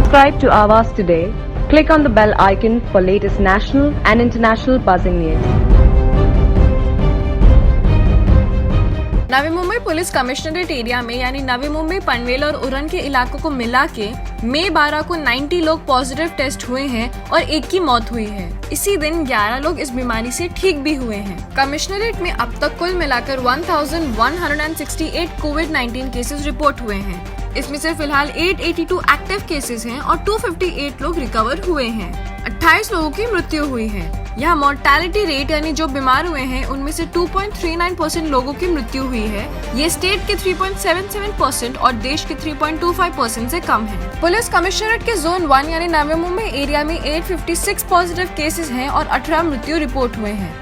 Subscribe to Avas today. Click on the bell icon for latest national and international buzzing news. Navi Mumbai police commissionerate area में यानी नवी मुंबई, पनवेल और उरण के इलाकों को मिला के मई 12 को 90 लोग पॉजिटिव टेस्ट हुए हैं और एक की मौत हुई है। इसी दिन 11 लोग इस बीमारी से ठीक भी हुए हैं। कमिश्नरेट में अब तक कुल मिलाकर 1168 कोविड-19 केसेस रिपोर्ट हुए हैं। इसमें से फिलहाल 882 एक्टिव केसेस हैं और 258 लोग रिकवर हुए हैं। 28 लोगों की मृत्यु हुई है। यहाँ मोर्टेलिटी रेट यानी जो बीमार हुए हैं उनमें से 2.39% लोगों की मृत्यु हुई है। ये स्टेट के 3.77% और देश के 3.25% से कम है। पुलिस कमिश्नरेट के जोन 1 यानी नवी मुंबई एरिया में 856 पॉजिटिव केसेस हैं और 18 मृत्यु रिपोर्ट हुए हैं।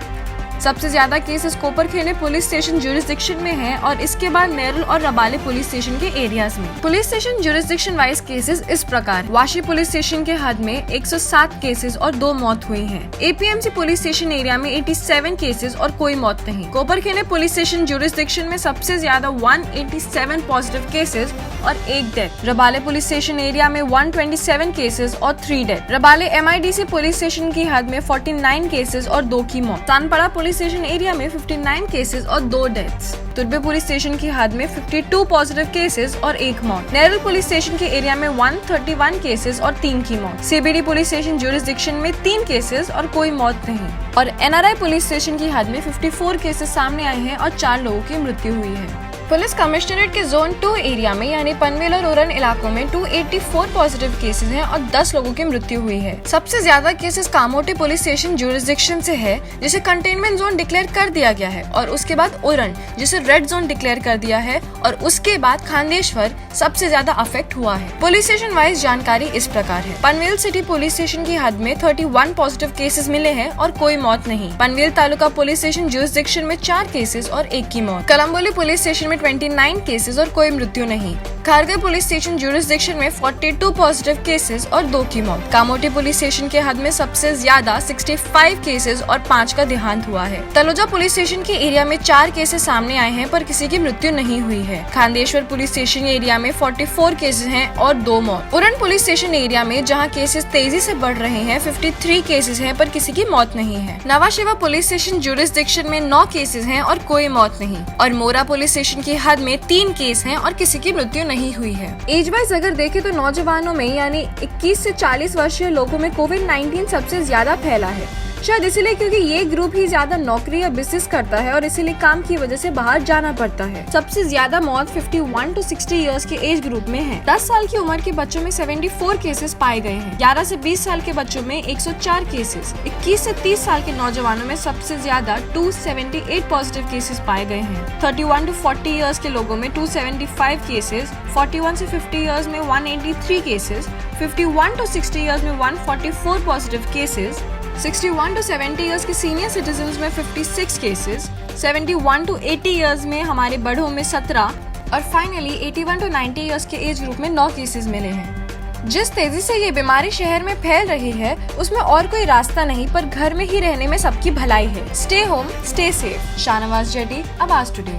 सबसे ज्यादा केसेस कोपरखेने पुलिस स्टेशन ज्यूरिसडिक्शन में हैं और इसके बाद नेरुल और रबाले पुलिस स्टेशन के एरियाज में। Police station jurisdiction wise cases इस प्रकार: वाशी पुलिस स्टेशन के हद में 107 केसेस और 2 मौत हुई हैं। एपीएमसी पुलिस स्टेशन एरिया में 87 केसेस और कोई मौत नहीं। कोपरखेने पुलिस स्टेशन ज्यूरिसडिक्शन में सबसे ज्यादा 187 पॉजिटिव केसेस और 1 death. Rabale police station area में 127 केसेस और 3 death. Rabale MIDC police station की हद में 49 केसेस और 2 की मौत। तानपड़ा पुलिस स्टेशन एरिया में 59 केसेस और 2 डेथ्स। तुर्बे पुलिस स्टेशन की हद में 52 पॉजिटिव केसेस और 1 मौत। नेरुल पुलिस स्टेशन के एरिया में 131 केसेस और 3 की मौत। सीबीडी पुलिस स्टेशन ज्यूरिसडिक्शन में 3 केसेस और कोई मौत नहीं। और एनआरआई पुलिस स्टेशन की हद में 54 केसेस सामने आए हैं और 4 लोगों की मृत्यु हुई है। पुलिस कमिश्नरेट के जोन 2 एरिया में यानी पनवेल और उरण इलाकों में 284 पॉजिटिव केसेस हैं और 10 लोगों की मृत्यु हुई है। सबसे ज्यादा cases Kamothe police station jurisdiction से है, जिसे कंटेनमेंट जोन डिक्लेयर कर दिया गया है, और उसके बाद उरण, जिसे रेड जोन डिक्लेयर कर दिया है, और उसके बाद खांडेश्वर सबसे ज्यादा अफेक्ट हुआ है। पुलिस स्टेशन वाइज जानकारी इस प्रकार है: पनवेल सिटी पुलिस स्टेशन की हद में 31 पॉजिटिव केसेस मिले हैं और कोई मौत नहीं। Panvel taluka police station jurisdiction में 4 केसेस और 1 की मौत। कलम्बोली पुलिस स्टेशन में 29 केसेस और कोई मृत्यु नहीं। खारगे पुलिस स्टेशन ज्यूरिसडिक्शन में 42 पॉजिटिव केसेस और 2 की मौत। कामोटी पुलिस स्टेशन के हद में सबसे ज्यादा 65 केसेस और 5 का देहांत हुआ है। तलोजा पुलिस स्टेशन के एरिया में 4 केसेस सामने आए हैं पर किसी की मृत्यु नहीं हुई है। खांडेश्वर पुलिस स्टेशन एरिया में 44 केसेस हैं और 2 मौत। उरण पुलिस स्टेशन एरिया में जहां केसेस तेजी से बढ़ रहे हैं 53 केसेस हैं पर किसी की मौत नहीं है। नवाशिवा पुलिस स्टेशन ज्यूरिसडिक्शन में 9 केसेस हैं और कोई मौत नहीं। और मोरा पुलिस स्टेशन की हद में 3 केस हैं और किसी की मृत्यु नहीं हुई है। एज वाइज अगर देखें तो नौजवानों में यानी 21 से 40 वर्षीय लोगों में कोविड-19 सबसे ज्यादा फैला है। शायद इसीलिए क्योंकि ये ग्रुप ही ज्यादा नौकरी या बिजनेस करता है और इसीलिए काम की वजह से बाहर जाना पड़ता है। सबसे ज्यादा मौत 51 to 60 इयर्स के एज ग्रुप में है। 10 साल की उम्र के बच्चों में 74 केसेस पाए गए हैं। 11 से 20 साल के बच्चों में 104 केसेस। 21 से 30 साल के नौजवानों में सबसे ज्यादा 278 पॉजिटिव केसेस पाए गए हैं। 31 to 40 इयर्स के लोगों में 275 केसेस। 41 से 50 इयर्स में 183 केसेस। 51 to 60 इयर्स में 144 पॉजिटिव केसेस। 61 to 70 इयर्स के सीनियर सिटीजन्स में 56 केसेस। 71 to 80 इयर्स में हमारे बड़ों में 17 और फाइनली 81 to 90 इयर्स के एज ग्रुप में 9 केसेस मिले हैं। जिस तेजी से ये बीमारी शहर में फैल रही है उसमें और कोई रास्ता नहीं पर घर में ही रहने में सबकी भलाई है। Stay home, stay safe. Shahnawaz JD, आवाज today.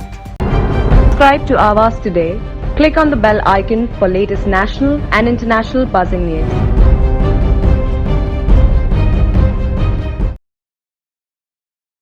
Subscribe to Avas today. Click on the bell icon for latest national and international buzzing news.